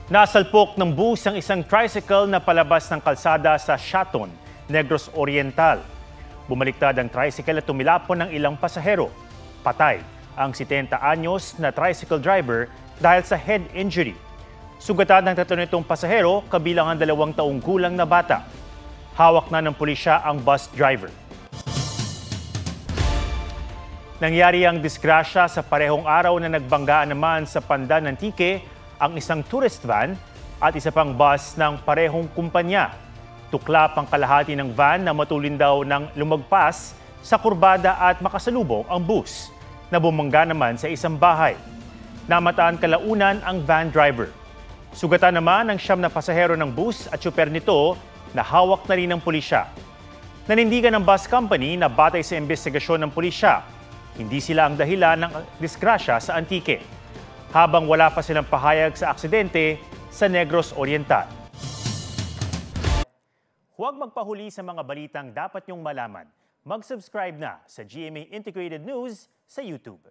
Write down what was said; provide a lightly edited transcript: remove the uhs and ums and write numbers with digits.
Nasalpok ng bus ang isang tricycle na palabas ng kalsada sa Shaton, Negros Oriental. Bumaliktad ang tricycle at tumilapon ng ilang pasahero. Patay ang 70 anyos na tricycle driver dahil sa head injury. Sugatan ng 3 nitong pasahero, kabilang ang 2 taong gulang na bata. Hawak na ng pulisya ang bus driver. Nangyari ang disgrasya sa parehong araw na nagbanggaan naman sa Pandan, Antique ang isang tourist van at isa pang bus ng parehong kumpanya. Tuklap ang kalahati ng van na matulin daw ng lumagpas sa kurbada at makasalubong ang bus na bumangga naman sa isang bahay. Namataan kalaunan ang van driver. Sugatan naman ang 9 na pasahero ng bus at tsuper nito na hawak na rin ng pulisya. Nanindigan ng bus company na batay sa investigasyon ng pulisya, hindi sila ang dahilan ng disgrasya sa Antique, habang wala pa silang pahayag sa aksidente sa Negros Oriental. Huwag magpahuli sa mga balitang dapat niyong malaman. Mag-subscribe na sa GMA Integrated News sa YouTube.